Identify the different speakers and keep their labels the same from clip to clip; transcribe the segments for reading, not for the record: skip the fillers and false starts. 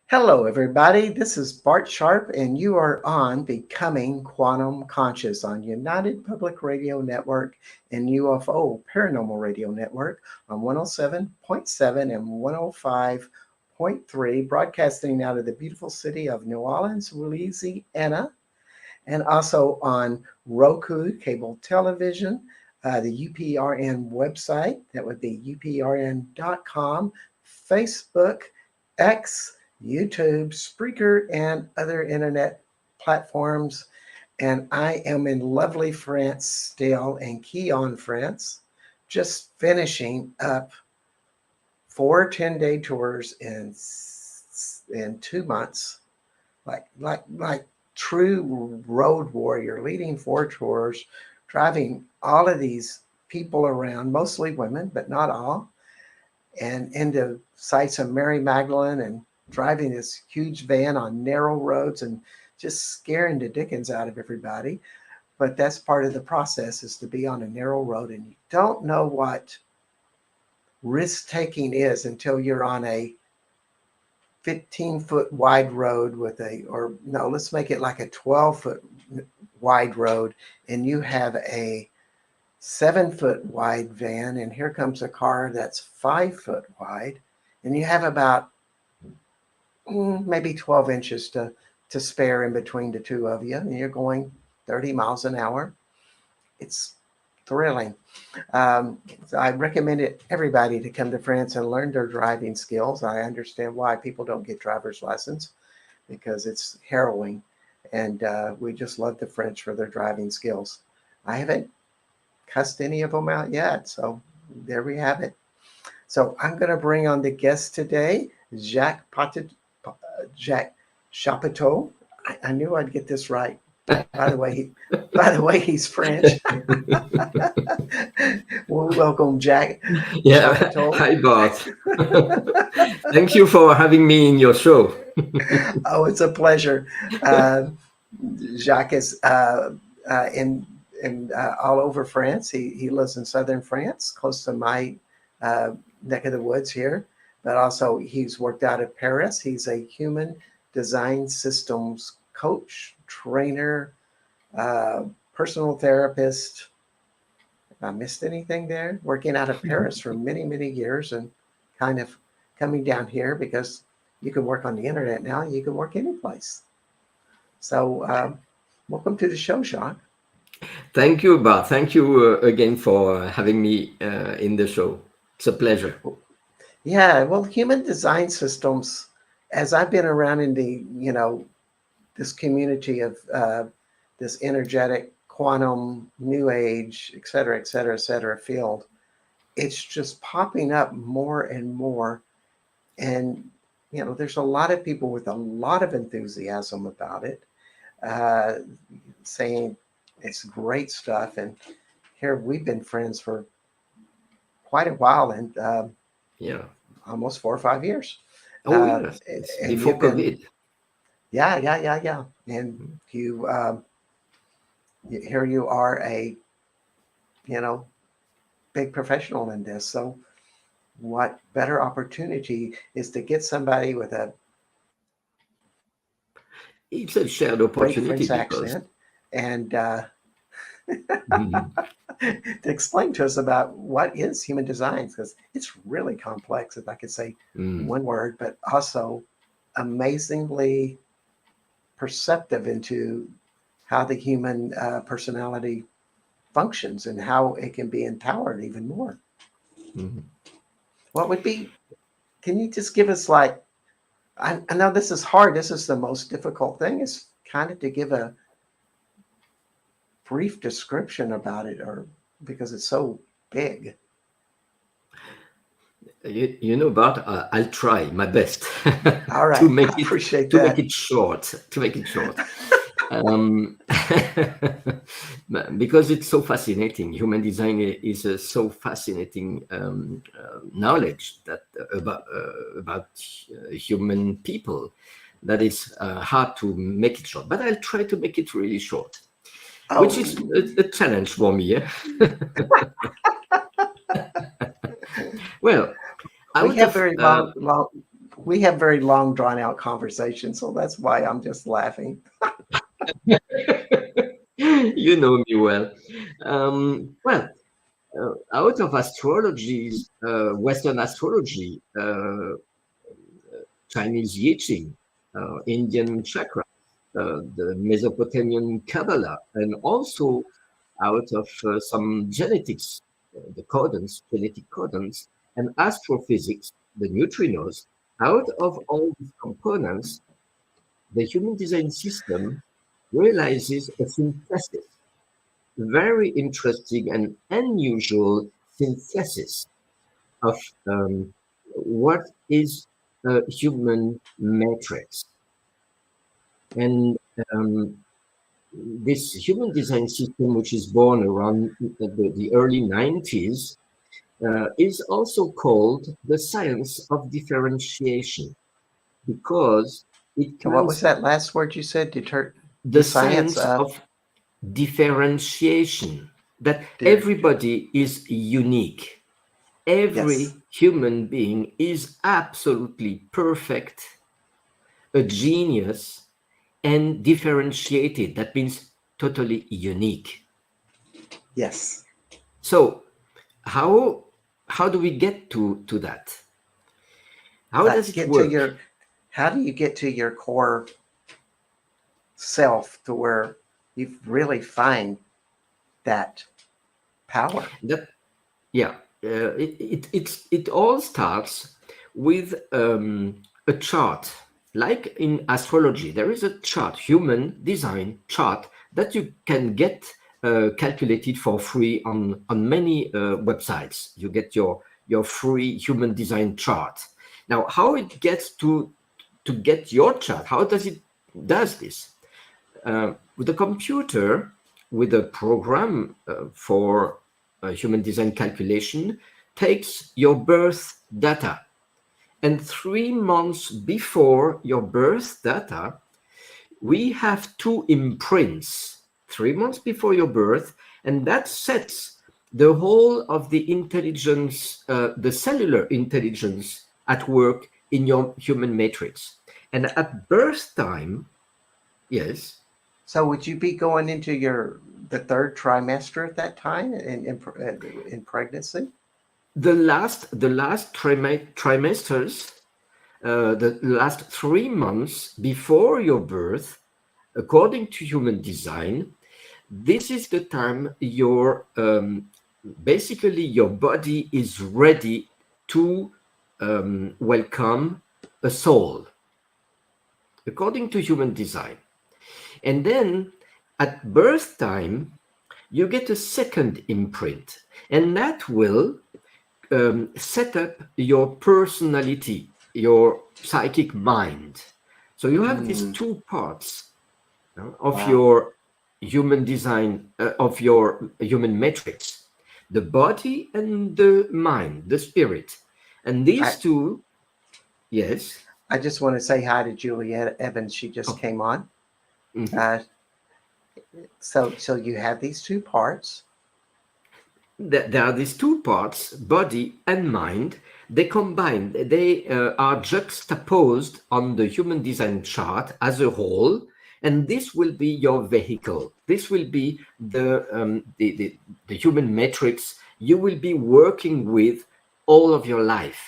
Speaker 1: Hello, everybody. This is Bart Sharp, and you are on Becoming Quantum Conscious on United Public Radio Network and UFO Paranormal Radio Network on 107.7 and 105.3, broadcasting out of the beautiful city of New Orleans, Louisiana, and also on Roku cable television, the UPRN website, that would be uprn.com, Facebook, X, YouTube, Spreaker, and other internet platforms. And I am in lovely France still, in Quillon, France, just finishing up 4 10-day tours in 2 months, like true road warrior, leading 4 tours, driving all of these people around, mostly women, but not all, and into sites of Mary Magdalene, and driving this huge van on narrow roads and just scaring the dickens out of everybody. But that's part of the process, is to be on a narrow road, and you don't know what risk taking is until you're on a 15-foot wide road or no, let's make it like a 12-foot wide road, and you have a 7-foot wide van, and here comes a car that's 5 foot wide, and you have about maybe 12 inches to spare in between the two of you, and you're going 30 miles an hour. It's thrilling. So I recommend everybody to come to France and learn their driving skills. I understand why people don't get driver's license, because it's harrowing, and we just love the French for their driving skills. I haven't cussed any of them out yet, so there we have it. So I'm going to bring on the guest today, Jacque Chapoutot. I knew I'd get this right. By the way, he's French. Well, welcome, Jacque.
Speaker 2: Yeah,
Speaker 1: Chapoutot.
Speaker 2: hi Bart. Thank you for having me in your show.
Speaker 1: Oh, it's a pleasure. Jacque is in all over France. He lives in southern France, close to my neck of the woods here. But also he's worked out of Paris. He's a human design systems coach, trainer, personal therapist. If I missed anything there, working out of Paris for many, many years, and kind of coming down here because you can work on the internet now. You can work any place. So welcome to the show, Jacque.
Speaker 2: Thank you, Bart. Thank you again for having me in the show. It's a pleasure.
Speaker 1: Yeah, well, human design systems, as I've been around in this community of this energetic, quantum, new age, et cetera, field, it's just popping up more and more. And, there's a lot of people with a lot of enthusiasm about it, saying it's great stuff. And here we've been friends for quite a while, and
Speaker 2: yeah,
Speaker 1: almost 4 or 5 years.
Speaker 2: Oh, yes. It's before COVID.
Speaker 1: Yeah. And you, here you are, a big professional in this. So what better opportunity is to get somebody with a
Speaker 2: It's a shared
Speaker 1: great
Speaker 2: opportunity
Speaker 1: French
Speaker 2: because
Speaker 1: accent and
Speaker 2: Mhm.
Speaker 1: to explain to us about what is human design, because it's really complex, if I could say
Speaker 2: Mm.
Speaker 1: one word, but also amazingly perceptive into how the human personality functions and how it can be empowered even more.
Speaker 2: Mhm.
Speaker 1: What would be, can you just give us, like, I know this is hard. This is the most difficult thing, is kind of to give a brief description about it, or because it's so big.
Speaker 2: Bart, I'll try my best
Speaker 1: All
Speaker 2: to
Speaker 1: right.
Speaker 2: make
Speaker 1: I
Speaker 2: it
Speaker 1: appreciate
Speaker 2: to make
Speaker 1: that.
Speaker 2: it short. To make it short. Um, because it's so fascinating. Human design is a so fascinating knowledge that about human people that is hard to make it short. But I'll try to make it really short, which
Speaker 1: Oh,
Speaker 2: is a challenge for me. Yeah? Well,
Speaker 1: we
Speaker 2: out
Speaker 1: have
Speaker 2: of
Speaker 1: very long. we have very long, drawn out conversations, so that's why I'm just laughing.
Speaker 2: You know me well. Well, out of astrologies, Western astrology, Chinese I Ching, Indian chakra, the Mesopotamian Kabbalah, and also out of some genetics, the codons, genetic codons, and astrophysics, the neutrinos. Out of all these components, the human design system realizes a synthesis, very interesting and unusual synthesis of what is a human matrix. And this human design system, which is born around the early 90s, is also called the science of differentiation because it
Speaker 1: And what was
Speaker 2: comes
Speaker 1: that last word you said?
Speaker 2: the
Speaker 1: The science
Speaker 2: science
Speaker 1: of
Speaker 2: of differentiation, that
Speaker 1: deer.
Speaker 2: everybody is unique.
Speaker 1: Yes,
Speaker 2: Every human being is absolutely perfect, a genius, and differentiated. That means totally unique.
Speaker 1: yes.
Speaker 2: So how do we get to that? How does
Speaker 1: But
Speaker 2: it
Speaker 1: get to
Speaker 2: work?
Speaker 1: your, how do you get to your core self to where you really find that power?
Speaker 2: That yeah, it all starts with a chart. Like in astrology, there is a chart, human design chart that you can get calculated for free on many websites. You get your free human design chart. Now, how it gets to get your chart? How does it does this? With a computer, with a program for human design calculation, takes your birth data. And 3 months before your birth data, we have two imprints, 3 months before your birth, and that sets the whole of the intelligence, the cellular intelligence at work in your human matrix. And at birth time, yes,
Speaker 1: So would you be going into the third trimester at that time in pregnancy?
Speaker 2: the last trimesters, the last 3 months before your birth, according to human design, this is the time your basically your body is ready to welcome a soul, according to human design. And then at birth time, you get a second imprint, and that will set up your personality, your psychic mind. So you have these
Speaker 1: Mm,
Speaker 2: two parts of
Speaker 1: wow.
Speaker 2: your human design, of your human matrix, the body and the mind, the spirit. And
Speaker 1: I,
Speaker 2: these two, yes.
Speaker 1: I just want to say hi to Juliet Evans. She just
Speaker 2: Oh,
Speaker 1: came on.
Speaker 2: mhm.
Speaker 1: Uh, so you have these two parts.
Speaker 2: There are these two parts, body and mind. They combine, they are juxtaposed on the human design chart as a whole, and this will be your vehicle. This will be the human matrix you will be working with all of your life.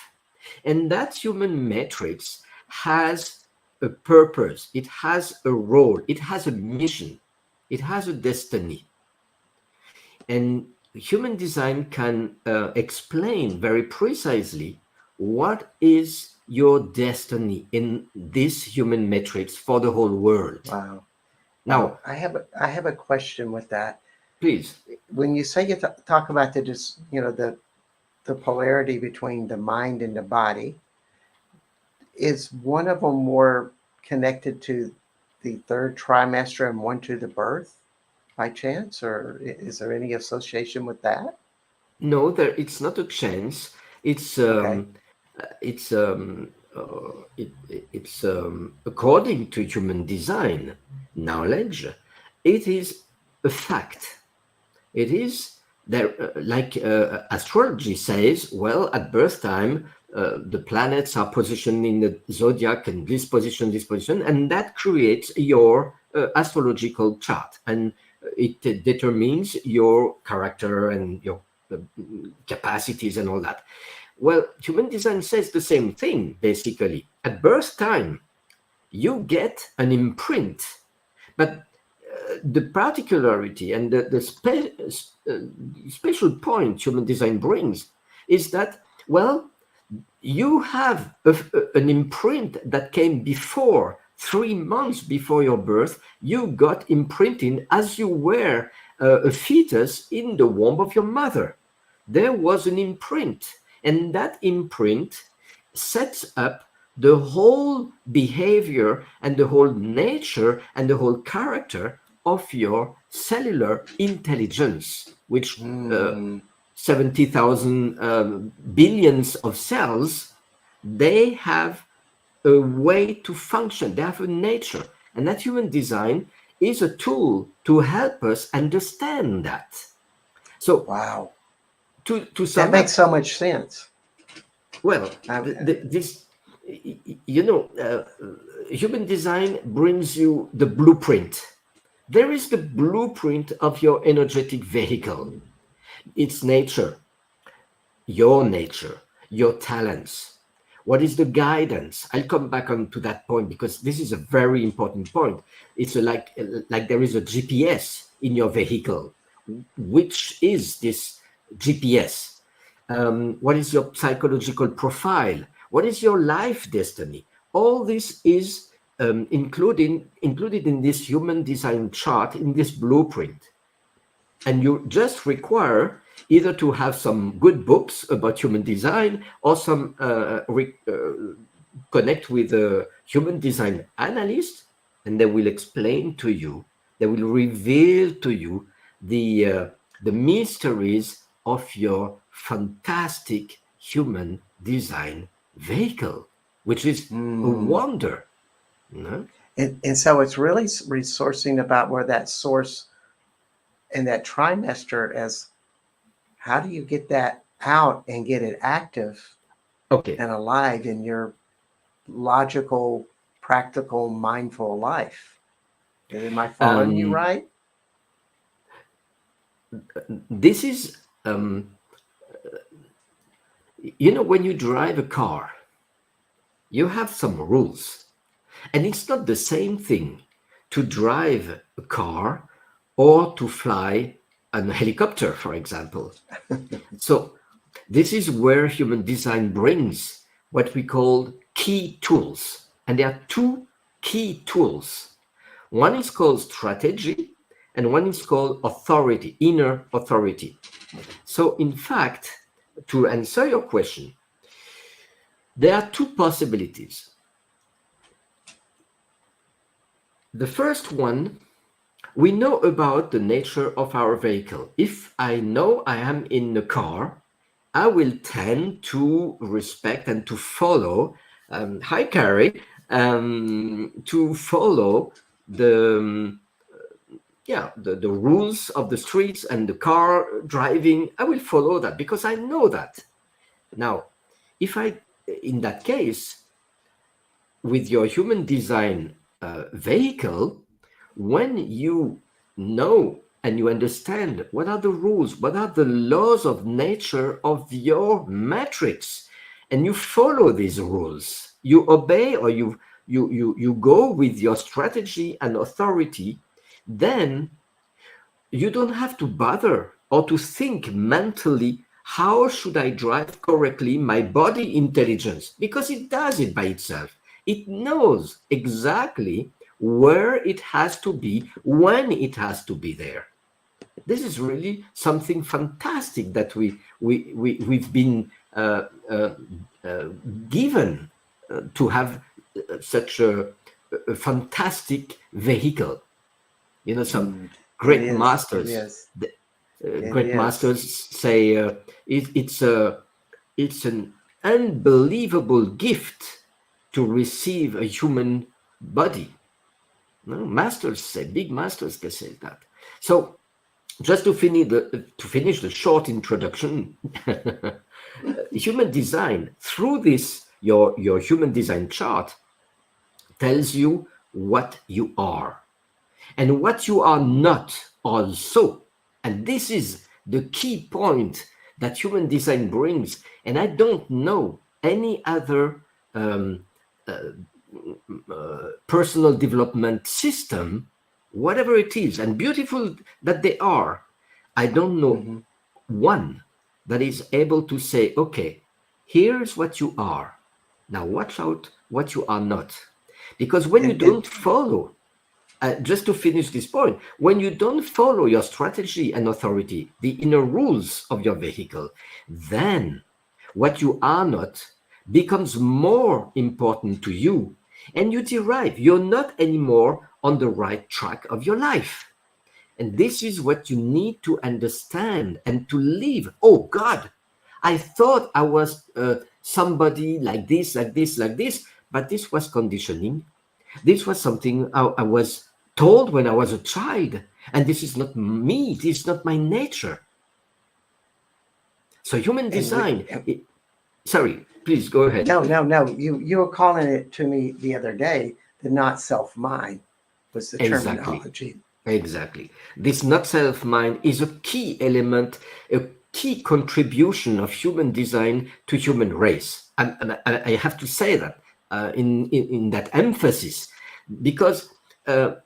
Speaker 2: And that human matrix has a purpose, it has a role, it has a mission, it has a destiny. And human design can explain very precisely what is your destiny in this human matrix for the whole world.
Speaker 1: Wow. Now
Speaker 2: Now,
Speaker 1: I have a question with that.
Speaker 2: please.
Speaker 1: When you say talk about the polarity between the mind and the body, is one of them more connected to the third trimester and one to the birth by chance, or is there any association with that?
Speaker 2: No, it's not a chance. It's
Speaker 1: Okay.
Speaker 2: it's it's according to human design knowledge, it is a fact. It is there, like astrology says, well, at birth time, the planets are positioned in the zodiac and this position, and that creates your astrological chart, and it determines your character and your capacities and all that. Well, human design says the same thing, basically. At birth time, you get an imprint, but the particularity and the special point human design brings is that, well, you have an imprint that came before, 3 months before your birth. You got imprinting as you were a fetus in the womb of your mother. There was an imprint, and that imprint sets up the whole behavior and the whole nature and the whole character of your cellular intelligence, which 70,000 billions of cells, they have a way to function. They have a nature. And that human design is a tool to help us understand that. So,
Speaker 1: wow.
Speaker 2: To
Speaker 1: that makes so much sense.
Speaker 2: Well, this, human design brings you the blueprint. There is the blueprint of your energetic vehicle. Its nature, your talents. What is the guidance? I'll come back on to that point because this is a very important point. It's like there is a GPS in your vehicle. Which is this GPS? What is your psychological profile? What is your life destiny? All this is included in this human design chart, in this blueprint. And you just require either to have some good books about human design or some connect with a human design analyst, and they will explain to you, they will reveal to you the mysteries of your fantastic human design vehicle, which is a wonder.
Speaker 1: And so it's really resourcing about where that source and that trimester, as how do you get that out and get it active and alive in your logical, practical, mindful life? Am I following you right?
Speaker 2: This is, when you drive a car, you have some rules. And it's not the same thing to drive a car or to fly a helicopter, for example. So this is where human design brings what we call key tools. And there are 2 key tools. One is called strategy, and one is called authority, inner authority. So in fact, to answer your question, there are 2 possibilities. The first one, we know about the nature of our vehicle. If I know I am in the car, I will tend to respect and to follow, hi Carrie, to follow the rules of the streets and the car driving. I will follow that because I know that. Now, in that case, with your human design vehicle, when you know and you understand what are the rules, what are the laws of nature of your matrix, and you follow these rules, you obey, or you go with your strategy and authority, then you don't have to bother or to think mentally, how should I drive correctly my body intelligence? Because it does it by itself. It knows exactly where it has to be, when it has to be there. This is really something fantastic that we've been given to have such a fantastic vehicle. Some great masters. Great masters say it's an unbelievable gift to receive a human body. Masters say, big masters can say that. So just to finish the short introduction, Human design, through this, your human design chart tells you what you are and what you are not also. And this is the key point that human design brings. And I don't know any other um, uh, personal development system, whatever it is, and beautiful that they are. I don't know
Speaker 1: Mm-hmm.
Speaker 2: one that is able to say, okay, here's what you are. Now watch out what you are not. Because when you
Speaker 1: And
Speaker 2: don't follow, just to finish this point, when you don't follow your strategy and authority, the inner rules of your vehicle, then what you are not becomes more important to you, and you derive you're not anymore on the right track of your life. And this is what you need to understand and to live. Oh God, I thought I was somebody like this, like this, like this, but this was conditioning. This was something I was told when I was a child, and this is not me. This is not my nature. So human
Speaker 1: and we
Speaker 2: design. Sorry, please go ahead.
Speaker 1: no. You were calling it to me the other day. The not self mind was the
Speaker 2: Exactly.
Speaker 1: terminology.
Speaker 2: Exactly. This not self mind is a key element, a key contribution of human design to human race. And I have to say that in that emphasis, because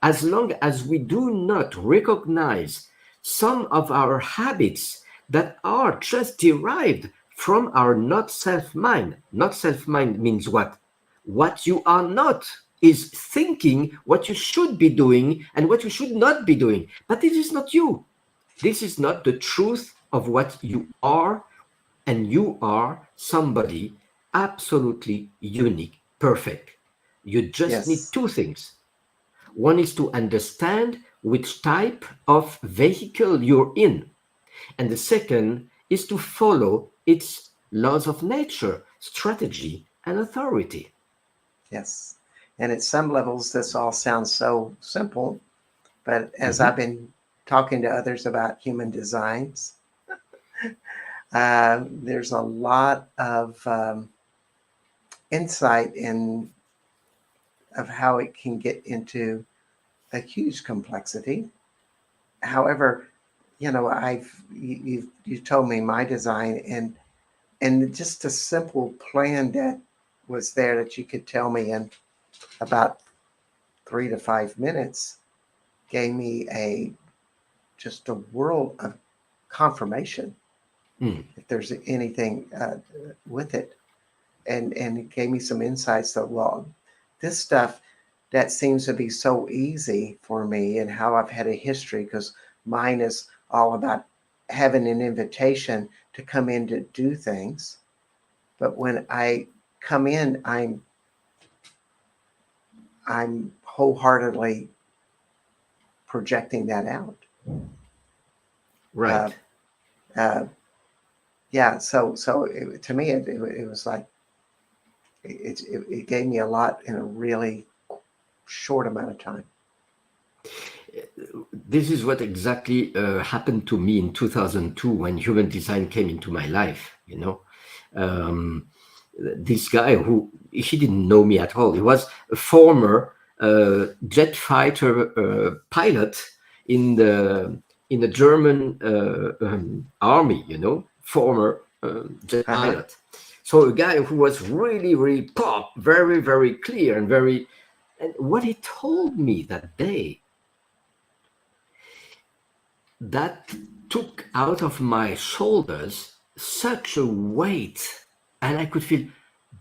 Speaker 2: as long as we do not recognize some of our habits that are just derived from our not self mind means what? What you are not is thinking what you should be doing and what you should not be doing. But this is not you. This is not the truth of what you are, and you are somebody absolutely unique, perfect. You just need
Speaker 1: Yes,
Speaker 2: two things. One is to understand which type of vehicle you're in, and the second is to follow its laws of nature, strategy, and authority.
Speaker 1: yes. And at some levels, this all sounds so simple. But as I've
Speaker 2: Mhm.
Speaker 1: been talking to others about human designs, there's a lot of insight in of how it can get into a huge complexity. However, you've told me my design, and just a simple plan that was there that you could tell me in about 3 to 5 minutes gave me a just a world of confirmation
Speaker 2: Mm.
Speaker 1: if there's anything with it, and it gave me some insights that, well, this stuff that seems to be so easy for me, and how I've had a history, because mine is all about having an invitation to come in to do things. But when I come in, I'm wholeheartedly projecting that out. Uh,
Speaker 2: Right.
Speaker 1: uh, yeah, so to me, it was like it gave me a lot in a really short amount of time.
Speaker 2: This is what exactly happened to me in 2002 when human design came into my life. Um, this guy who he didn't know me at all. He was a former jet fighter pilot in the German army. Former jet
Speaker 1: Uh-huh.
Speaker 2: pilot. So a guy who was really, really pop, very, very clear, and very. And what he told me that day, that took out of my shoulders such a weight, and I could feel,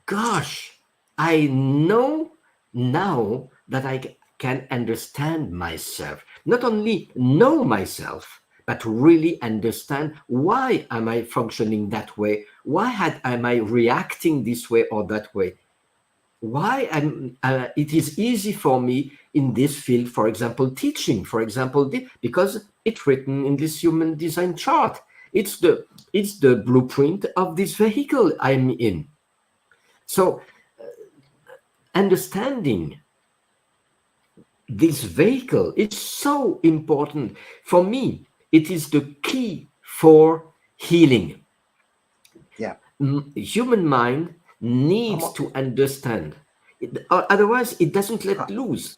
Speaker 2: gosh, I know now that I can understand myself. Not only know myself, but really understand why am I functioning that way? Am I reacting this way or that way? Why it is easy for me in this field, for example, teaching, for example, because it's written in this human design chart. It's the blueprint of this vehicle I'm in. So understanding this vehicle is so important. For me, it is the key for healing.
Speaker 1: Yeah.
Speaker 2: human mind needs
Speaker 1: Almost,
Speaker 2: to understand. Otherwise, it doesn't let loose.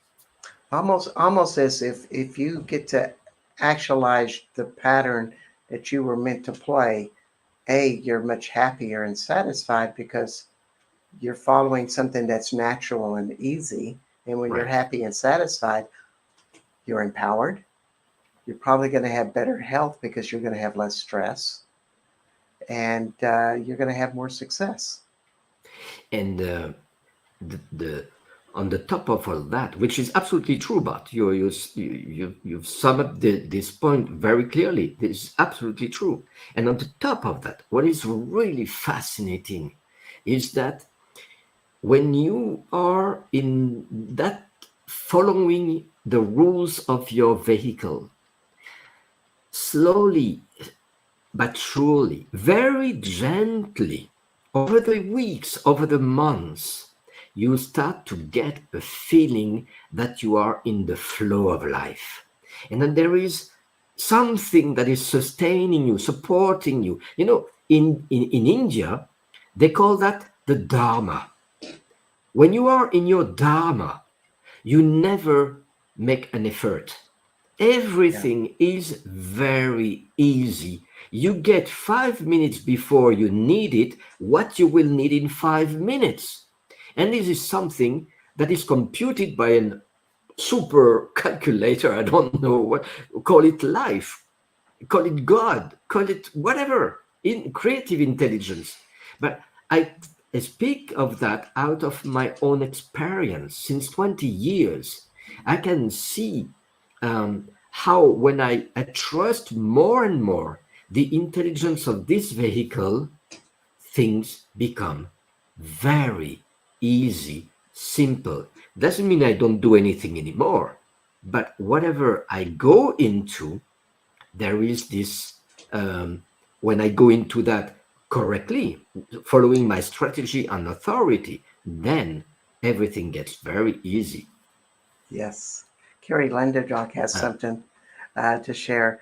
Speaker 1: almost as if you get to actualize the pattern that you were meant to play, you're much happier and satisfied because you're following something that's natural and easy. And when you're
Speaker 2: Right.
Speaker 1: happy and satisfied, you're empowered. You're probably going to have better health because you're going to have less stress, and you're going to have more success.
Speaker 2: And the on the top of all that, which is absolutely true, but you've summed up this point very clearly. This is absolutely true. And on the top of that, what is really fascinating is that when you are in that following the rules of your vehicle, slowly but surely, very gently, over the weeks, over the months, you start to get a feeling that you are in the flow of life. And then there is something that is sustaining you, supporting you. You know, in India, they call that the Dharma. When you are in your Dharma, you never make an effort.
Speaker 1: Yeah.
Speaker 2: Everything is very easy. You get 5 minutes before you need it, what you will need in 5 minutes. And this is something that is computed by a super calculator. I don't know what, call it life, call it God, call it whatever, in creative intelligence. But I speak of that out of my own experience. Since 20 years, I can see how when I trust more and more the intelligence of this vehicle, things become very easy, simple. Doesn't mean I don't do anything anymore, but whatever I go into, there is this, when I go into that correctly, following my strategy and authority, then everything gets very easy.
Speaker 1: Yes. Carrie Lenderjock has
Speaker 2: Uh,
Speaker 1: something to share.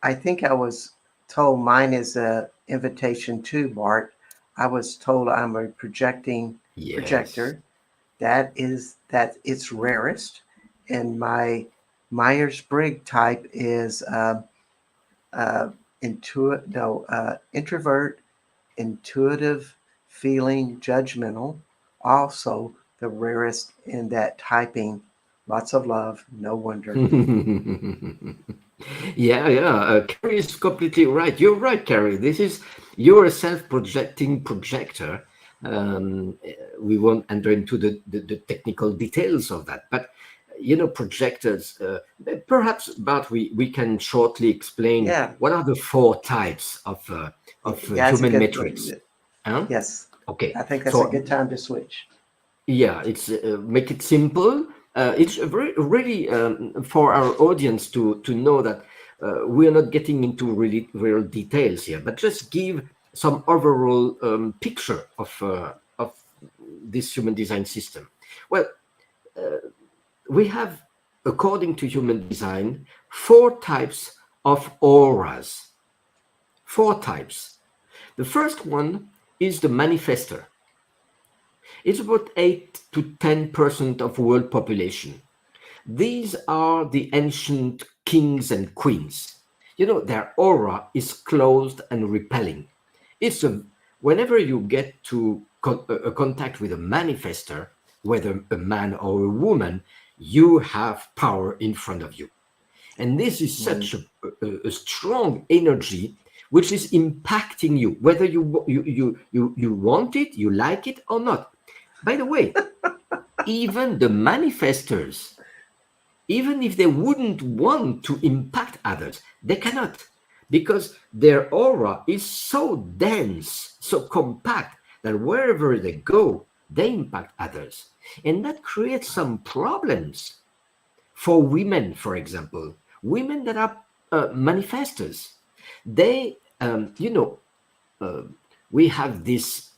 Speaker 1: I think I was told mine is a invitation to Bart. I was told I'm a projecting
Speaker 2: yes.
Speaker 1: projector. That it's rarest, and my Myers-Briggs type is uh, introvert, intuitive, feeling, judgmental. Also, the rarest in that typing. Lots of love. No wonder.
Speaker 2: Yeah, yeah. Carrie is completely right. You're right, Carrie. You're a self-projecting projector. We won't enter into the technical details of that, but projectors. Perhaps, but we can shortly explain
Speaker 1: Yeah,
Speaker 2: what are the four types of
Speaker 1: yeah. It's a
Speaker 2: human
Speaker 1: good.
Speaker 2: metrics. Huh?
Speaker 1: Yes,
Speaker 2: Okay.
Speaker 1: I think that's a
Speaker 2: So
Speaker 1: good time to switch.
Speaker 2: yeah, it's make it simple. It's very really for our audience to know that we are not getting into really real details here, but just give some overall picture of this human design system. Well, we have, according to human design, four types of auras. Four types. The first one is the manifester. It's about 8 to 10% of world population. These are the ancient kings and queens. Their aura is closed and repelling. It's whenever you get to a contact with a manifester, whether a man or a woman, you have power in front of you. And this is
Speaker 1: Mm.
Speaker 2: such a strong energy which is impacting you, whether you want it, you like it or not. By the way, even the manifestors, even if they wouldn't want to impact others, they cannot, because their aura is so dense, so compact, that wherever they go, they impact others. And that creates some problems for women, for example, women that are manifestors. They, uh, we have these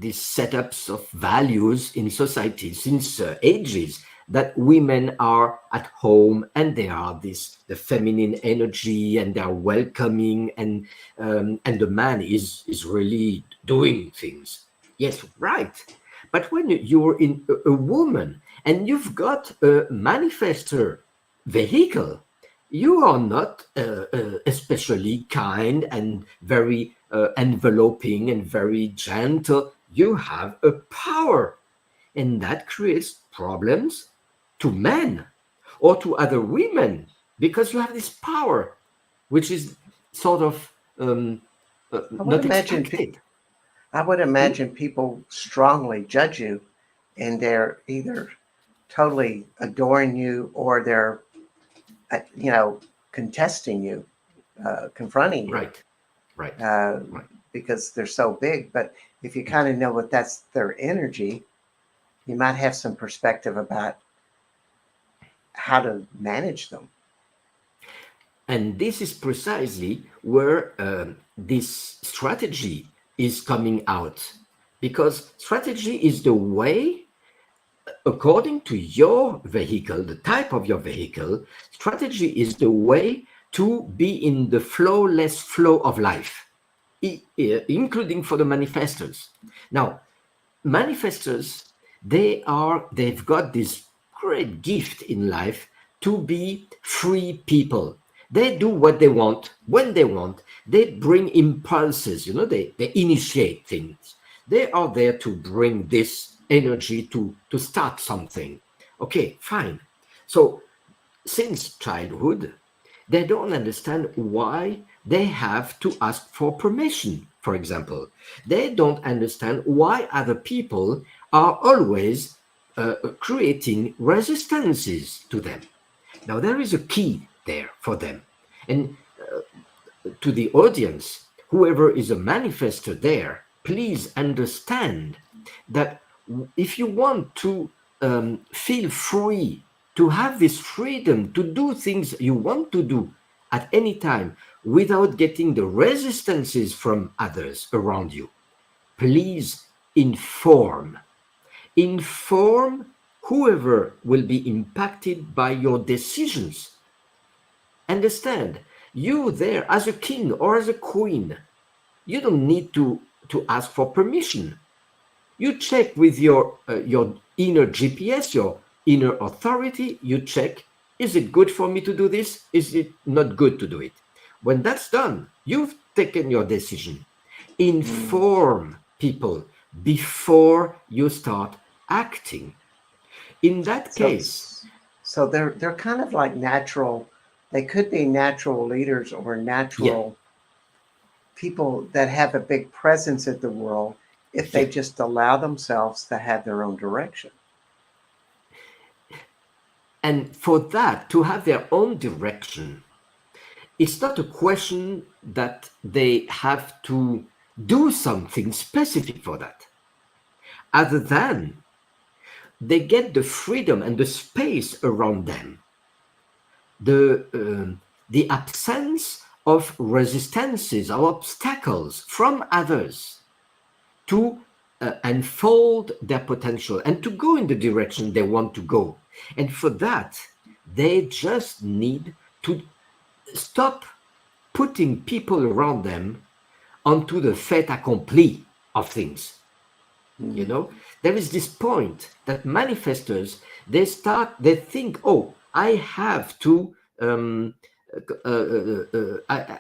Speaker 2: setups of values in society since ages that women are at home and they are the feminine energy and they are welcoming and the man is really doing things. Yes, right. But when you're in a woman and you've got a manifestor vehicle, you are not especially kind and very enveloping and very gentle. You have a power, and that creates problems to men or to other women because you have this power, which is sort of
Speaker 1: I would
Speaker 2: not
Speaker 1: imagine
Speaker 2: expected.
Speaker 1: I would
Speaker 2: Hmm?
Speaker 1: imagine people strongly judge you, and they're either totally adoring you or they're, you know, contesting you, confronting you,
Speaker 2: Right, right,
Speaker 1: uh,
Speaker 2: right.
Speaker 1: because they're so big. But if you kind of know what that's their energy, you might have some perspective about how to manage them.
Speaker 2: And this is precisely where this strategy is coming out. Because strategy is the way, according to your vehicle, the type of your vehicle, strategy is the way to be in the flowless flow of life, including for the manifestors. Now, manifestors, they've got this great gift in life to be free people. They do what they want when they want. They bring impulses, they initiate things. They are there to bring this energy to start something. Okay, fine. So since childhood, they don't understand why they have to ask for permission, for example. They don't understand why other people are always creating resistances to them. Now, there is a key there for them. And to the audience, whoever is a manifester there, please understand that if you want to feel free, to have this freedom to do things you want to do at any time without getting the resistances from others around you, please inform. Inform whoever will be impacted by your decisions. Understand, you there as a king or as a queen, you don't need to ask for permission. You check with your inner GPS, your inner authority. You check: is it good for me to do this? Is it not good to do it? When that's done, you've taken your decision.
Speaker 1: Mm.
Speaker 2: Inform people before you start acting. In that
Speaker 1: So,
Speaker 2: case,
Speaker 1: so they're kind of like natural. They could be natural leaders or
Speaker 2: yeah,
Speaker 1: natural people that have a big presence in the world if they
Speaker 2: yeah.
Speaker 1: just allow themselves to have their own direction.
Speaker 2: And for that to have their own direction, it's not a question that they have to do something specific for that, other than they get the freedom and the space around them, the absence of resistances or obstacles from others to unfold their potential and to go in the direction they want to go. And for that, they just need to stop putting people around them onto the fait accompli of things. You
Speaker 1: Mm.
Speaker 2: know, there is this point that manifestors, they think, oh, I have to I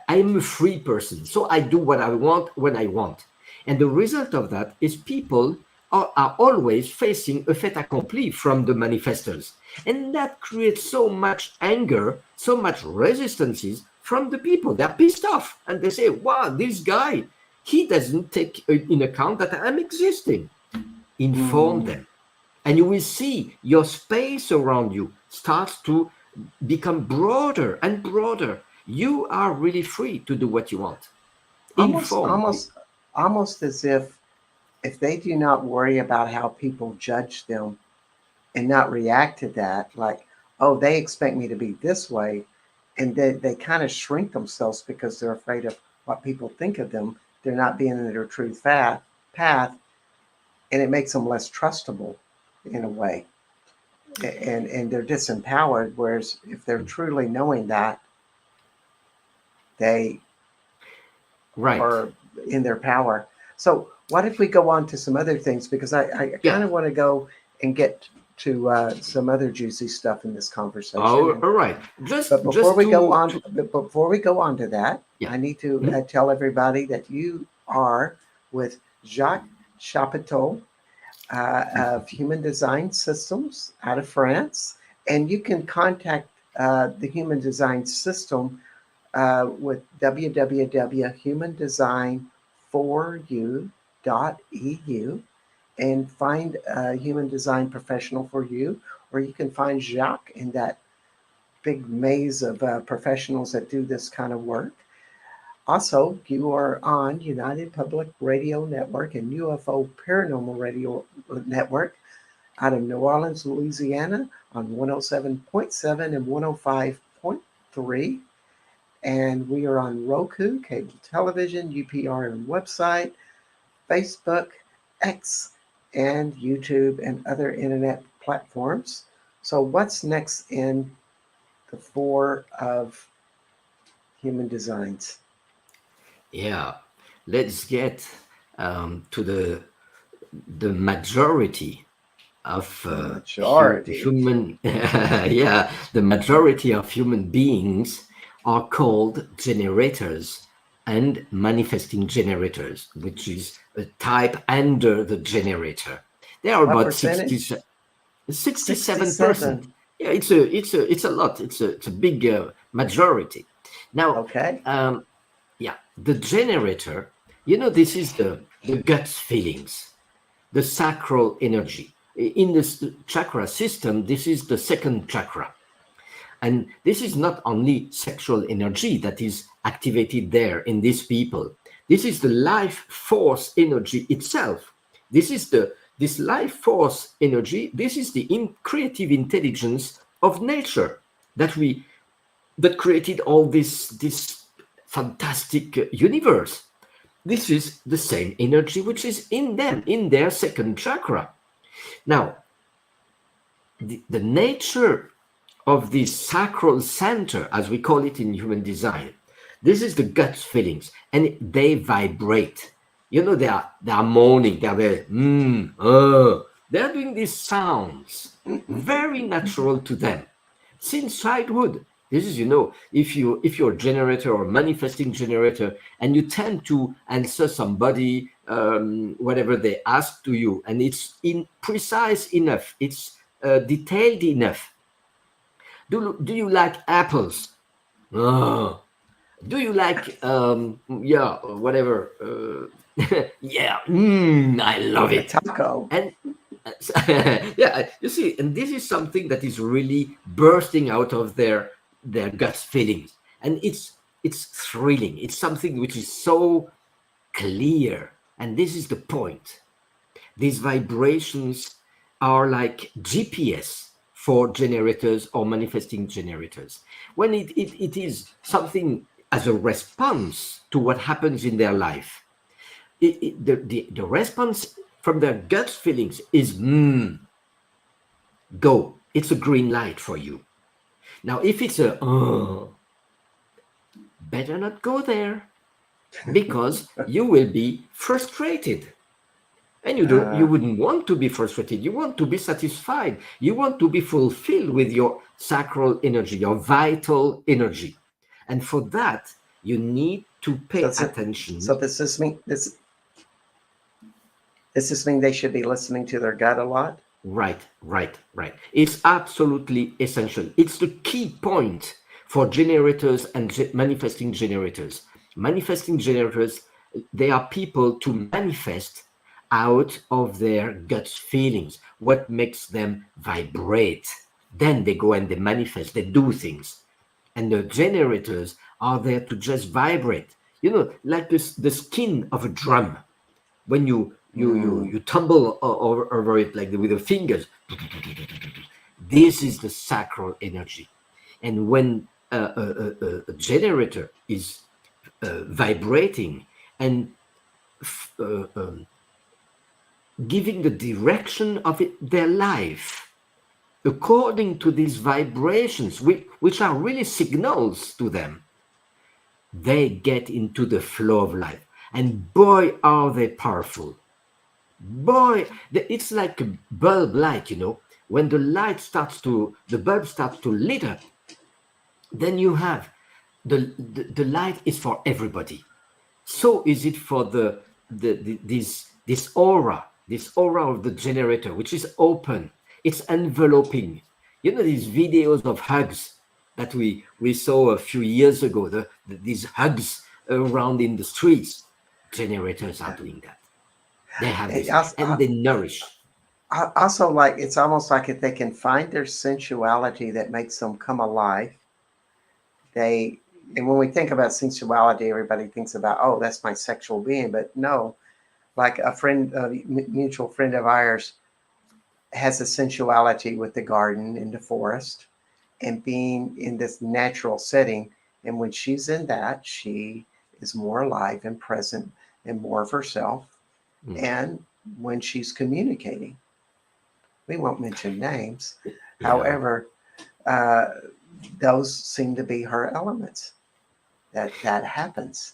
Speaker 2: am a free person, so I do what I want when I want. And the result of that is people are always facing a fait accompli from the manifestors. And that creates so much anger, so much resistances from the people. They're pissed off and they say, wow, this guy, he doesn't take in account that I'm existing. Inform
Speaker 1: Mm.
Speaker 2: them. And you will see your space around you starts to become broader and broader. You are really free to do what you want.
Speaker 1: Almost,
Speaker 2: Inform.
Speaker 1: almost, almost as if they do not worry about how people judge them and not react to that, like, oh, they expect me to be this way, and they kind of shrink themselves because they're afraid of what people think of them. They're not being in their true path, and it makes them less trustable in a way. and they're disempowered. Whereas if they're truly knowing that, they
Speaker 2: Right.
Speaker 1: are in their power. So what if we go on to some other things? Because I
Speaker 2: Yeah.
Speaker 1: kind of want to go and get to some other juicy stuff in this conversation.
Speaker 2: Oh, all right.
Speaker 1: But
Speaker 2: Just
Speaker 1: before we go on to that,
Speaker 2: yeah.
Speaker 1: I need to
Speaker 2: Mhm.
Speaker 1: tell everybody that you are with Jacque Chapoutot of Human Design Systems out of France, and you can contact the Human Design System with www.humandesign4u.eu and find a human design professional for you, or you can find Jacques in that big maze of professionals that do this kind of work. Also, you are on United Public Radio Network and UFO Paranormal Radio Network out of New Orleans, Louisiana on 107.7 and 105.3. And we are on Roku, cable television, UPRN website, Facebook, X, and YouTube and other internet platforms. So, what's next in the four of human designs?
Speaker 2: Yeah. Let's get to the majority of
Speaker 1: Majority.
Speaker 2: human yeah, the majority of human beings are called generators and manifesting generators, which is a type under the generator. There are
Speaker 1: What
Speaker 2: about
Speaker 1: percentage?
Speaker 2: 67%.
Speaker 1: 67.
Speaker 2: Yeah, it's a lot. It's a big majority. Now,
Speaker 1: Okay.
Speaker 2: yeah, the generator, this is the gut feelings, the sacral energy. In this chakra system, this is the second chakra. And this is not only sexual energy that is activated there in these people. This is the life force energy itself. This life force energy. This is the creative intelligence of nature that created all this fantastic universe. This is the same energy which is in them, in their second chakra. Now, the nature of this sacral center, as we call it in human design, this is the gut feelings, and they vibrate. They are moaning, they are very, they are doing these sounds, very natural to them since childhood. This is, if you're a generator or manifesting generator, and you tend to answer somebody whatever they ask to you, and it's precise enough, it's detailed enough. Do you like apples? Oh. Do you like yeah, whatever? Yeah, I love
Speaker 1: A
Speaker 2: it.
Speaker 1: taco.
Speaker 2: And yeah, you see, and this is something that is really bursting out of their gut feelings, and it's thrilling. It's something which is so clear, and this is the point. These vibrations are like GPS for generators or manifesting generators. When it is something as a response to what happens in their life, the response from their gut feelings is go. It's a green light for you. Now, if it's a better not go there, because you will be frustrated. And you wouldn't want to be frustrated. You want to be satisfied. You want to be fulfilled with your sacral energy, your vital energy. And for that, you need to pay attention.
Speaker 1: So does this mean they should be listening to their gut a lot?
Speaker 2: Right. It's absolutely essential. It's the key point for generators and manifesting generators. Manifesting generators, they are people to manifest out of their gut feelings, what makes them vibrate. Then they go and they manifest, they do things. And the generators are there to just vibrate, like the skin of a drum. When you tumble over it like with the fingers, this is the sacral energy. And when a generator is vibrating and giving the direction of their life according to these vibrations, which are really signals to them, they get into the flow of life. And boy, are they powerful. Boy, it's like a bulb light, when the bulb starts to lit up, then you have the light is for everybody. So is it for this aura of the generator, which is open. It's enveloping. These videos of hugs that we saw a few years ago, these hugs around in the streets. Generators are doing that. They have this, and they nourish.
Speaker 1: Also, like, it's almost like if they can find their sensuality that makes them come alive, and when we think about sensuality, everybody thinks about, oh, that's my sexual being. But no, like a mutual friend of ours has a sensuality with the garden and the forest and being in this natural setting. And when she's in that, she is more alive and present and more of herself. And when she's communicating, we won't mention names.
Speaker 2: Yeah.
Speaker 1: However, those seem to be her elements. That happens.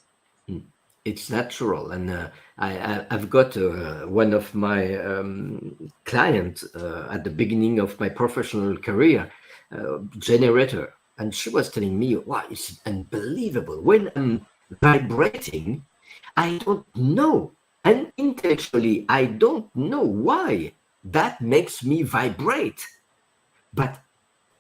Speaker 2: It's natural, and I've got one of my clients at the beginning of my professional career, generator, and she was telling me, "Wow, it's unbelievable. When I'm vibrating, I don't know, and intellectually, I don't know why that makes me vibrate, but."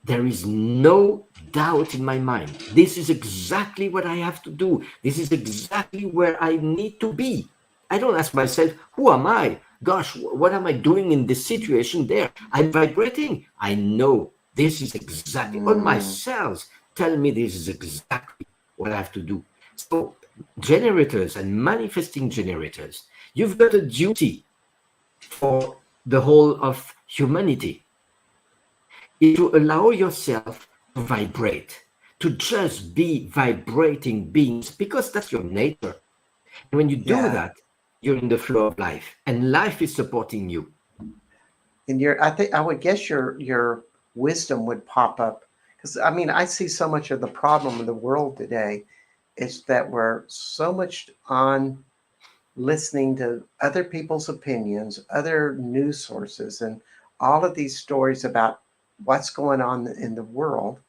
Speaker 2: There is no doubt in my mind. This is exactly what I have to do. This is exactly where I need to be. I don't ask myself, who am I? Gosh, what am I doing in this situation there? I'm vibrating. I know this is exactly, all my cells tell me this is exactly what I have to do. So generators and manifesting generators, you've got a duty for the whole of humanity. Is to allow yourself to vibrate, to just be vibrating beings, because that's your nature. And when you do that, you're in the flow of life, and life is supporting you.
Speaker 1: And I would guess your wisdom would pop up, because I mean, I see so much of the problem in the world today is that we're so much on listening to other people's opinions, other news sources, and all of these stories about what's going on in the world,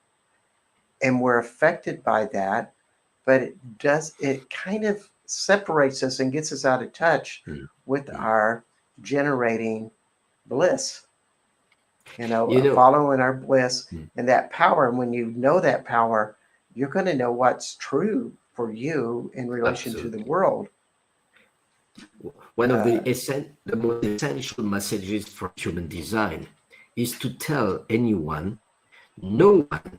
Speaker 1: and we're affected by that. But it kind of separates us and gets us out of touch with our generating bliss, following our bliss and that power. And when you know that power, you're going to know what's true for you in relation to the world.
Speaker 2: One of the most essential messages for human design is to tell anyone, no one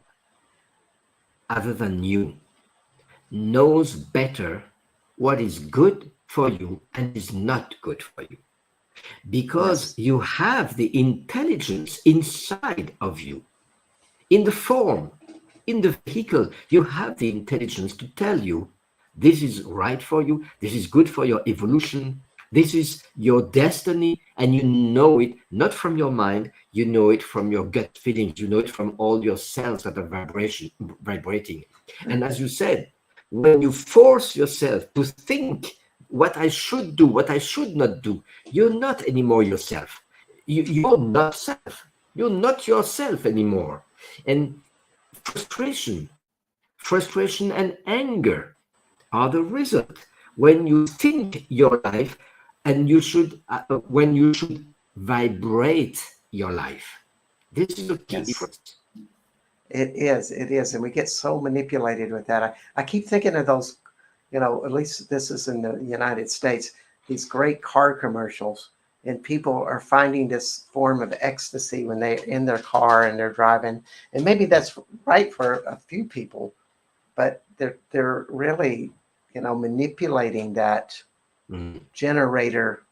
Speaker 2: other than you knows better what is good for you and is not good for you. Because you have the intelligence inside of you. In the form, in the vehicle, you have the intelligence to tell you, this is right for you, this is good for your evolution, this is your destiny, and you know it not from your mind, you know it from your gut feelings, you know it from all your cells that are vibrating. And as you said, when you force yourself to think what I should do, what I should not do, you're not anymore yourself. You're not self. You're not yourself anymore. And frustration and anger are the result when you think your life and when you should vibrate your life. This is a key difference.
Speaker 1: It is. And we get so manipulated with that. I keep thinking of those, at least this is in the United States, these great car commercials, and people are finding this form of ecstasy when they're in their car and they're driving. And maybe that's right for a few people, but they're really, manipulating that generator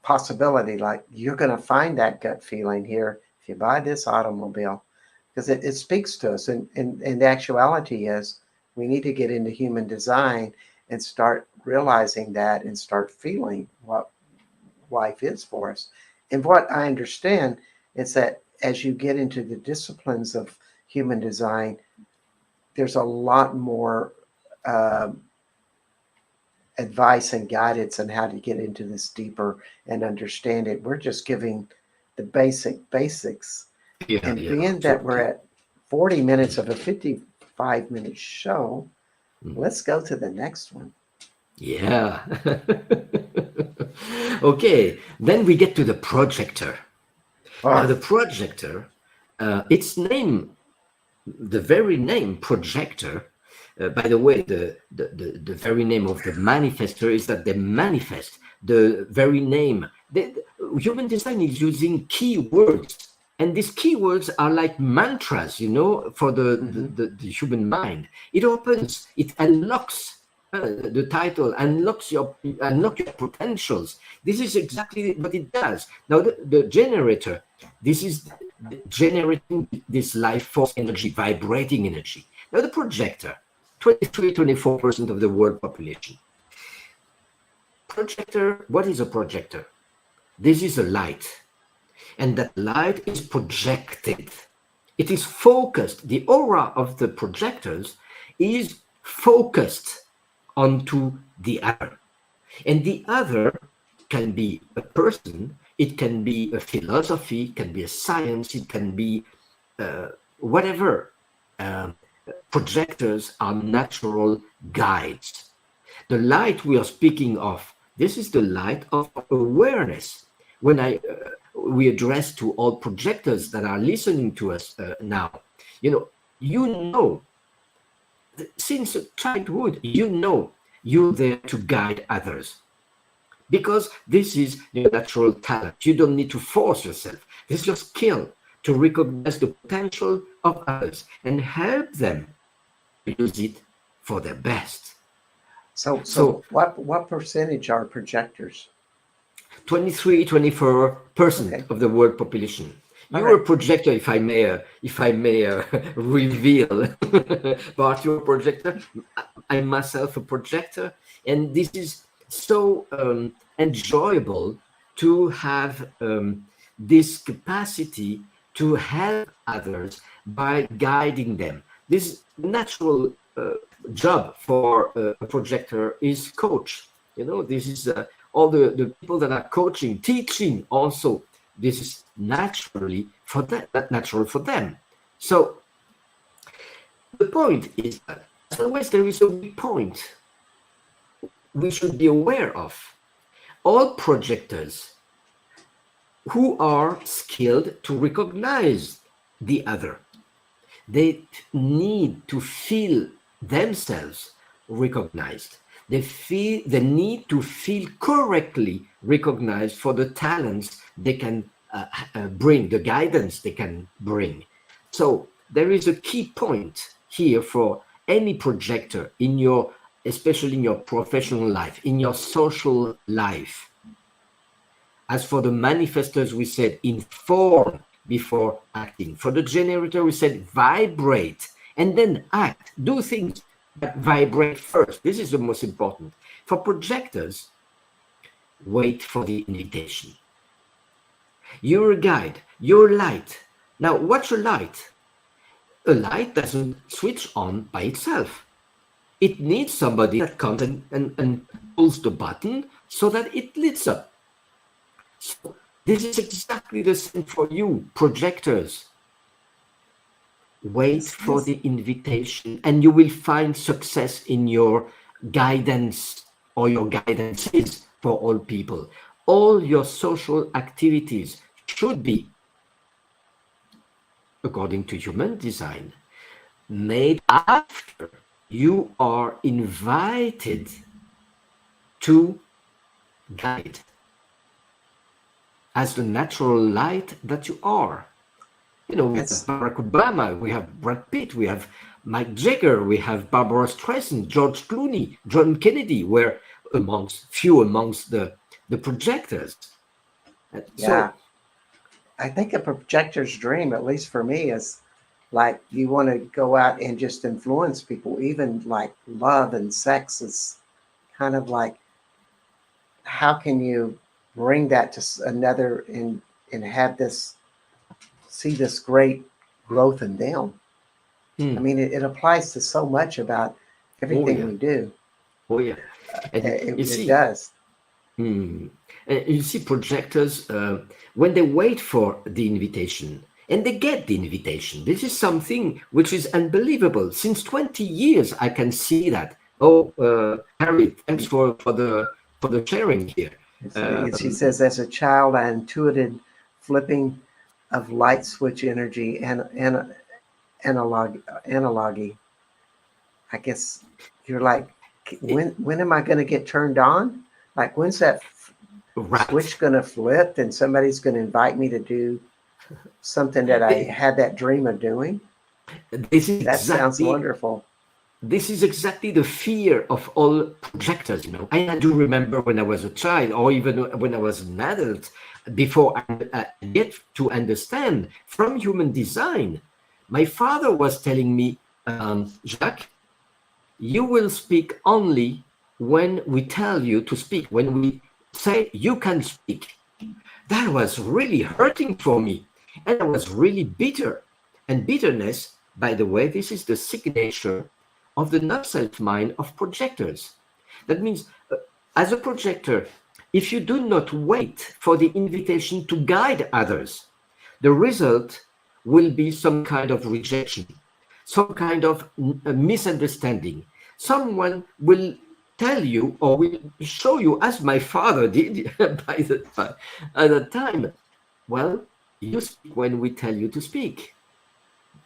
Speaker 1: possibility. Like, you're going to find that gut feeling here if you buy this automobile, because it speaks to us. And the actuality is we need to get into human design and start realizing that and start feeling what life is for us. And what I understand is that as you get into the disciplines of human design, there's a lot more advice and guidance on how to get into this deeper and understand it. We're just giving the basics.
Speaker 2: Yeah,
Speaker 1: And
Speaker 2: yeah,
Speaker 1: being that we're
Speaker 2: absolutely.
Speaker 1: at 40 minutes of a 55-minute show,
Speaker 2: Mm.
Speaker 1: let's go to the next one.
Speaker 2: Yeah. Okay, then we get to the projector. Now,
Speaker 1: Oh,
Speaker 2: the projector, its name, the very name projector, by the way, the very name of the manifester is that they manifest. The very name, human design is using keywords. And these keywords are like mantras, you know, for
Speaker 1: mhm.
Speaker 2: the human mind. It opens, it unlocks the title, unlock your potentials. This is exactly what it does. Now, the generator, this is generating this life force energy, vibrating energy. Now, the projector, 23-24% of the world population. Projector, what is a projector? This is a light, and that light is projected. It is focused. The aura of the projectors is focused onto the other. And the other can be a person, it can be a philosophy, it can be a science, it can be whatever. Um, Projectors are natural guides. The light we are speaking of, this is the light of awareness. When we address to all projectors that are listening to us now, you know, since childhood, you know you're there to guide others because this is your natural talent. You don't need to force yourself. This is your skill to recognize the potential of others and help them use it for their best.
Speaker 1: So
Speaker 2: So
Speaker 1: what percentage are projectors?
Speaker 2: 23-24%
Speaker 1: Okay.
Speaker 2: of the world population.
Speaker 1: All
Speaker 2: You're
Speaker 1: right.
Speaker 2: a projector, if I may reveal. Bart, you're a projector. I'm myself a projector, and this is so enjoyable to have this capacity to help others by guiding them. This natural job for a projector is coach. This is all the people that are coaching, teaching also. This is naturally for that natural for them. So the point is that as always there is a weak point we should be aware of. All projectors who are skilled to recognize the other, they need to feel themselves recognized. They need to feel correctly recognized for the talents they can bring, the guidance they can bring. So there is a key point here for any projector in your, especially in your professional life, in your social life. As for the manifestors, we said inform before acting. For the generator, we said vibrate and then act. Do things that vibrate first. This is the most important. For projectors, wait for the invitation. You're a guide, you're light. Now, what's a light? A light doesn't switch on by itself. It needs somebody that comes and pulls the button so that it lights up. So this is exactly the same for you, projectors. Wait for
Speaker 1: This
Speaker 2: the invitation and you will find success in your guidance or your guidances for all people. All your social activities should be, according to human design, made after you are invited to guide as the natural light that you are. We have
Speaker 1: that's
Speaker 2: Barack Obama, we have Brad Pitt, we have Mike Jagger, we have Barbara Streisand, George Clooney, John Kennedy were amongst the projectors.
Speaker 1: yeah.
Speaker 2: So
Speaker 1: I think a projector's dream, at least for me, is like you want to go out and just influence people. Even like love and sex is kind of like how can you bring that to another and have this see this great growth in them. I
Speaker 2: Hmm.
Speaker 1: mean, it applies to so much about
Speaker 2: Oh
Speaker 1: everything
Speaker 2: yeah.
Speaker 1: we do.
Speaker 2: Oh yeah. And
Speaker 1: It,
Speaker 2: you
Speaker 1: it
Speaker 2: see,
Speaker 1: does.
Speaker 2: hmm, you see projectors when they wait for the invitation and they get the invitation. This is something which is unbelievable. Since 20 years, I can see that. Oh, Harry, thanks for the sharing here.
Speaker 1: She says, as a child, I intuited flipping of light switch energy and analogy. I guess you're like, when am I going to get turned on? Like, when's that
Speaker 2: Right.
Speaker 1: switch going to flip and somebody's going to invite me to do something that I had that dream of doing?
Speaker 2: This is
Speaker 1: That sounds
Speaker 2: exactly
Speaker 1: wonderful.
Speaker 2: this is exactly the fear of all projectors, you know. And I do remember when I was a child, or even when I was an adult, before I get to understand from human design, my father was telling me, Jacques, you will speak only when we tell you to speak, when we say you can speak. That was really hurting for me. And I was really bitter. And bitterness, by the way, this is the signature of the not self mind of projectors. That means, as a projector, if you do not wait for the invitation to guide others, the result will be some kind of rejection, some kind of misunderstanding. Someone will tell you or will show you, as my father did at the time, well, you speak when we tell you to speak.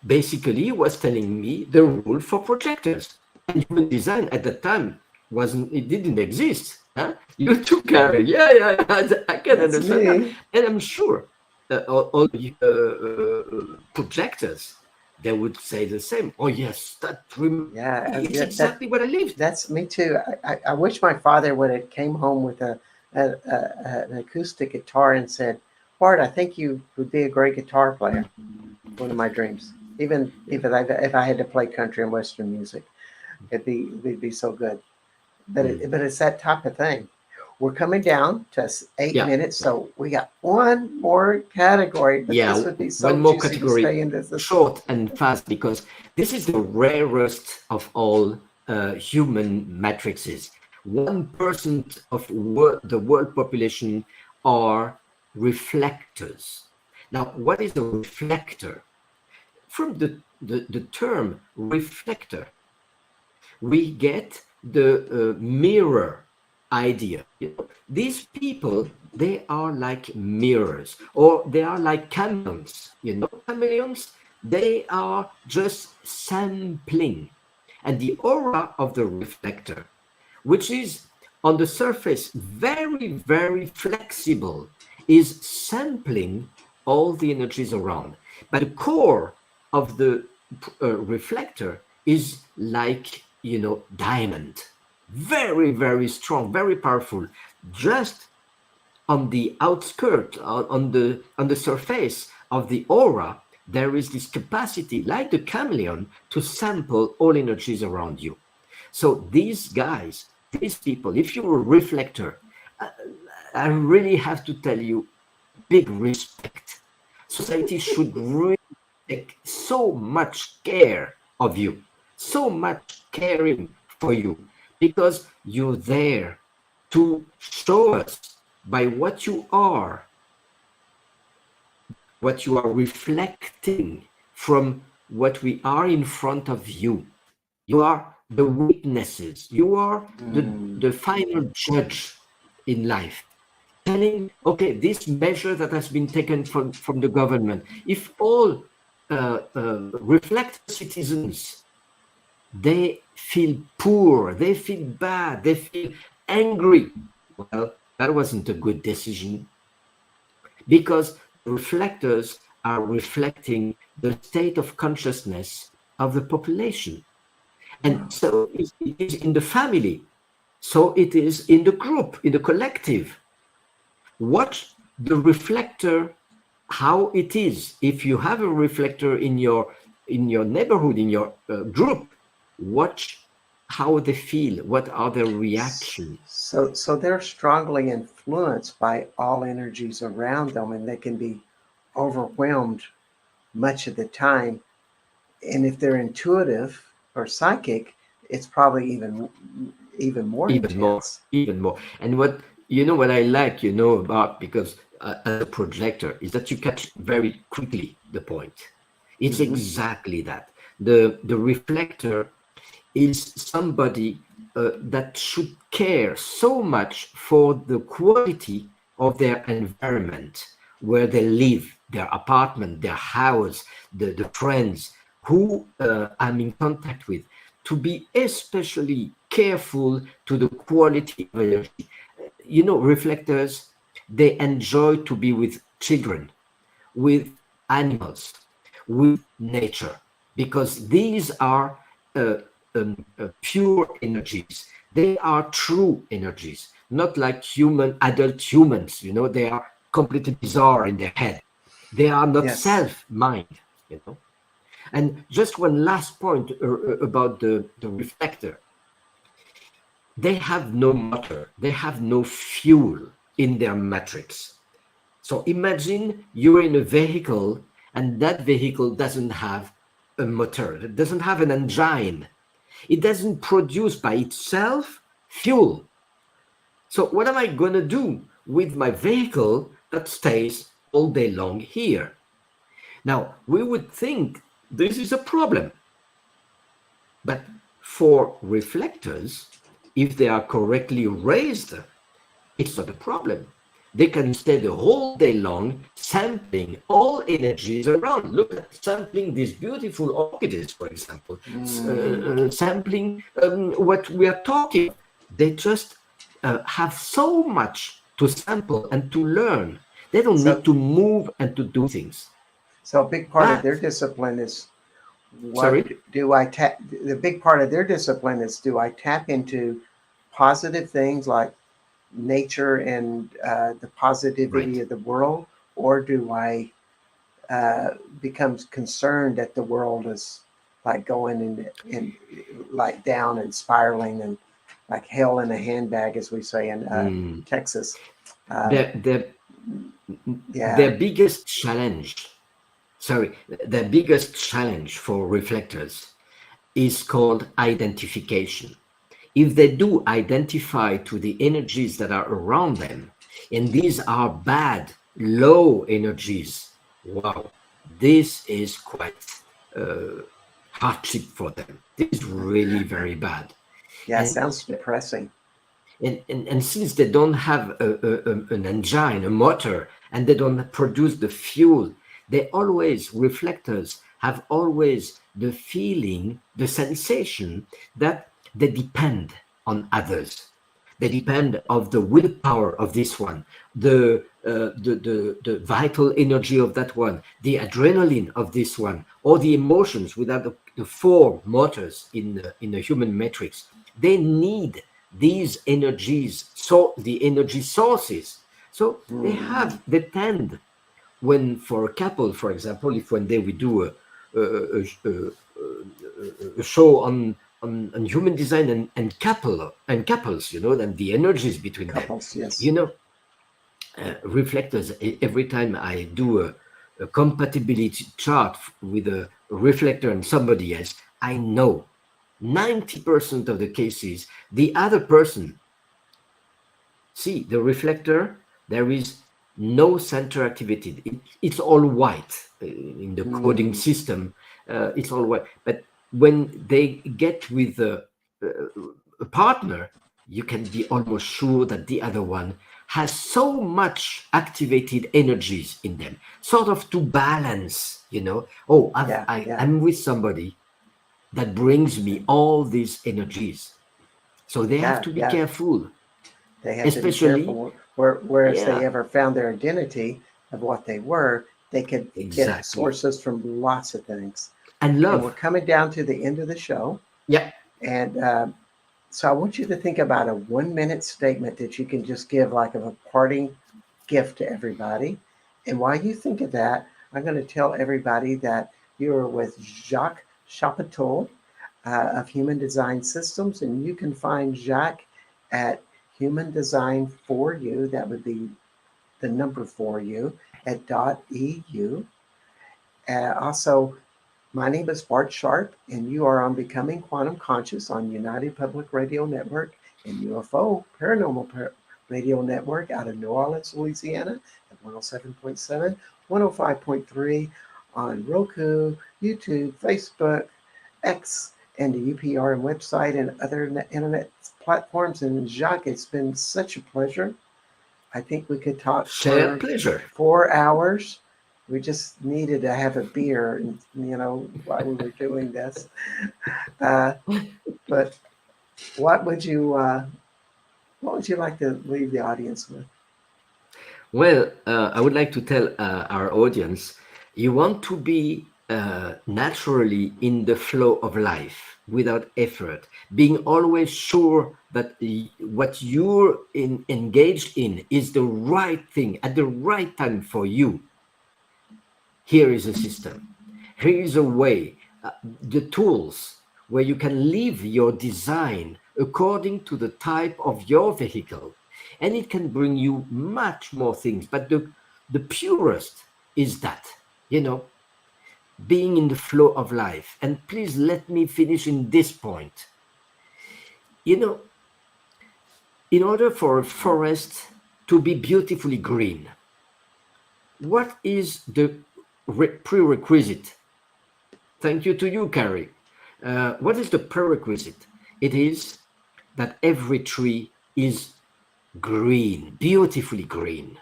Speaker 2: Basically, he was telling me the rule for projectors. And human design at that time wasn't, it didn't exist. Huh? You took care. Yeah, yeah, I can
Speaker 1: That's
Speaker 2: understand that.
Speaker 1: me.
Speaker 2: And I'm sure all projectors, they would say the same. Oh, yes, that
Speaker 1: Yeah,
Speaker 2: it's exactly what I lived.
Speaker 1: that's me too. I wish my father would have came home with an acoustic guitar and said, Bart, I think you would be a great guitar player. One of my dreams. Even if I had to play country and western music, it'd be so good.
Speaker 2: Mm.
Speaker 1: But it's that type of thing. We're coming down to eight
Speaker 2: Yeah,
Speaker 1: minutes, so we got one more category. But
Speaker 2: yeah.
Speaker 1: this would be
Speaker 2: One
Speaker 1: so
Speaker 2: more
Speaker 1: juicy to
Speaker 2: category,
Speaker 1: stay in this.
Speaker 2: short and fast, because this is the rarest of all human matrices. 1% of the world population are reflectors. Now, what is a reflector? From the term reflector, we get the mirror idea. You know, these people, they are like mirrors, or they are like chameleons. You know, chameleons, they are just sampling. And the aura of the reflector, which is on the surface very, very flexible, is sampling all the energies around. But the core of the reflector is like, you know, diamond, very, very strong, very powerful. Just on the outskirt, on the surface of the aura, there is this capacity, like the chameleon, to sample all energies around you. So these guys, these people, if you're a reflector, I, I really have to tell you, big respect. Society should really take so much care of you, so much caring for you, because you're there to show us by what you are reflecting from what we are in front of you. You are the witnesses. You are
Speaker 1: Mm.
Speaker 2: the final judge in life, telling, okay, this measure that has been taken from the government, if all reflect citizens, they feel poor, they feel bad, they feel angry. Well, that wasn't a good decision, because reflectors are reflecting the state of consciousness of the population. And
Speaker 1: Wow.
Speaker 2: so it is in the family, so it is in the group, in the collective. Watch the reflector, how it is. If you have a reflector in your neighborhood, in your group, watch how they feel. What are their reactions?
Speaker 1: So they're strongly influenced by all energies around them, and they can be overwhelmed much of the time. And if they're intuitive or psychic, it's probably even more
Speaker 2: Even more,
Speaker 1: intense.
Speaker 2: even more. And what you know, what I like, about, because as a projector, is that you catch very quickly the point. It's
Speaker 1: Hmm.
Speaker 2: exactly that. The reflector is somebody that should care so much for the quality of their environment, where they live, their apartment, their house, the friends who I'm in contact with, to be especially careful to the quality of energy. Reflectors, they enjoy to be with children, with animals, with nature, because these are uh, pure energies. They are true energies, not like adult humans. They are completely bizarre in their head. They are not
Speaker 1: Yes.
Speaker 2: self-mind. And just one last point about the reflector. They have no motor, they have no fuel in their matrix. So imagine you're in a vehicle, and that vehicle doesn't have a motor, it doesn't have an engine, it doesn't produce by itself fuel. So what am I going to do with my vehicle that stays all day long here? Now, we would think this is a problem, but for reflectors, if they are correctly raised, it's not a problem. They can stay the whole day long sampling all energies around. Look at sampling these beautiful orchids, for example,
Speaker 1: Hmm.
Speaker 2: sampling what we are talking. They just have so much to sample and to learn. They don't
Speaker 1: So,
Speaker 2: need to move and to do things.
Speaker 1: so a big part of their
Speaker 2: But,
Speaker 1: discipline is what
Speaker 2: sorry?
Speaker 1: do I tap? The big part of their discipline is, do I tap into positive things like nature and the positivity
Speaker 2: Right.
Speaker 1: of the world, or do I uh, become concerned that the world is like going in like down and spiraling and like hell in a handbag, as we say in
Speaker 2: Mm.
Speaker 1: Texas? Uh,
Speaker 2: Their, their,
Speaker 1: yeah.
Speaker 2: their biggest challenge, sorry, the biggest challenge for reflectors is called identification. If they do identify to the energies that are around them, and these are bad, low energies, wow, this is quite uh, hardship for them. This is really very bad.
Speaker 1: Yeah,
Speaker 2: And
Speaker 1: sounds depressing.
Speaker 2: and since they don't have an engine, a motor, and they don't produce the fuel, they always, reflectors have always the feeling, the sensation that they depend on others. They depend of the willpower of this one, the vital energy of that one, the adrenaline of this one, or the emotions. Without the four motors in the human matrix, they need these energies, so the energy sources. So
Speaker 1: Hmm.
Speaker 2: they tend, when for a couple, for example, if one day we do a show on human design and couples, and the energies between them,
Speaker 1: Couples, yes.
Speaker 2: you know, reflectors. Every time I do a compatibility chart with a reflector and somebody else, I know 90% of the cases the other person, see, the reflector, there is no center activity. It's all white in the coding
Speaker 1: Hmm.
Speaker 2: system. It's all white. But when they get with a partner, you can be almost sure that the other one has so much activated energies in them, sort of to balance. Oh,
Speaker 1: Yeah, yeah,
Speaker 2: I'm with somebody that brings me all these energies. So they have
Speaker 1: yeah,
Speaker 2: to be
Speaker 1: yeah.
Speaker 2: careful,
Speaker 1: They have to be
Speaker 2: especially,
Speaker 1: careful. Whereas they
Speaker 2: yeah,
Speaker 1: ever found their identity of what they were, they could get
Speaker 2: exactly.
Speaker 1: sources from lots of things.
Speaker 2: And
Speaker 1: And we're
Speaker 2: love.
Speaker 1: coming down to the end of the show.
Speaker 2: Yeah.
Speaker 1: And so I want you to think about a 1 minute statement that you can just give, like of a parting gift to everybody. And while you think of that, I'm going to tell everybody that you're with Jacque Chapoutot of Human Design Systems, and you can find Jacque at Human Design for You. That would be the number for you at .eu. Also, my name is Bart Sharp, and you are on Becoming Quantum Conscious on United Public Radio Network and UFO Paranormal Radio Network out of New Orleans, Louisiana at 107.7, 105.3 on Roku, YouTube, Facebook, X, and the UPRN website and other internet platforms. And Jacque, it's been such a pleasure. I think we could talk
Speaker 2: Shared
Speaker 1: for
Speaker 2: pleasure.
Speaker 1: 4 hours. We just needed to have a beer, and while we were doing this. But what would you like to leave the audience with?
Speaker 2: Well, I would like to tell our audience, you want to be naturally in the flow of life without effort, being always sure that what you're engaged in is the right thing at the right time for you. Here is a system. Here is a way, the tools where you can live your design according to the type of your vehicle. And it can bring you much more things. But the purest is that, being in the flow of life. And please let me finish in this point. In order for a forest to be beautifully green, what is the prerequisite? Thank you to you, Carrie. What is the prerequisite? It is that every tree is green, beautifully green.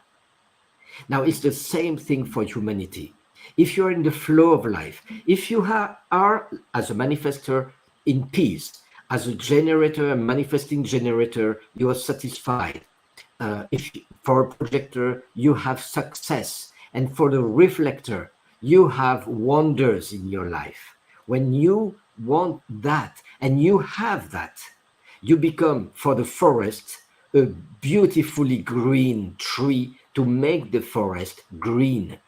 Speaker 2: Now, it's the same thing for humanity. If you're in the flow of life, if you are, as a manifester, in peace, as a generator, a manifesting generator, you are satisfied. If for a projector, you have success. And for the reflector, you have wonders in your life. When you want that and you have that, you become, for the forest, a beautifully green tree to make the forest green.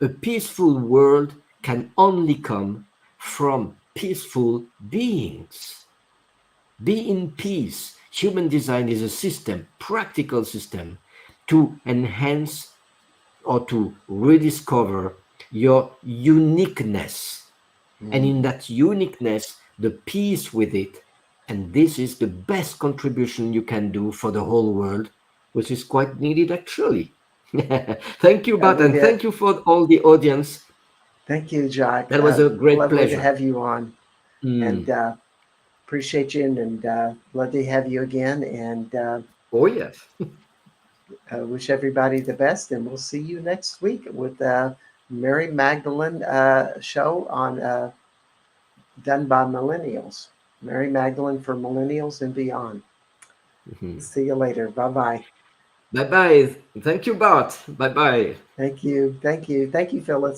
Speaker 2: A peaceful world can only come from peaceful beings. Be in peace. Human design is a system, practical system, to enhance or to rediscover your uniqueness. And in that uniqueness, the peace with it. And this is the best contribution you can do for the whole world, which is quite needed actually. Thank you, Bart, and thank you for all the audience.
Speaker 1: Thank you, Jacque.
Speaker 2: That was a great
Speaker 1: lovely
Speaker 2: pleasure
Speaker 1: to have you on, and appreciate you, and love to have you again. And
Speaker 2: oh yes,
Speaker 1: wish everybody the best, and we'll see you next week with Mary Magdalene show on done by millennials. Mary Magdalene for millennials and beyond. See you later. Bye-bye.
Speaker 2: Bye-bye. Thank you, Bart. Bye-bye.
Speaker 1: Thank you. Thank you. Thank you, Phyllis.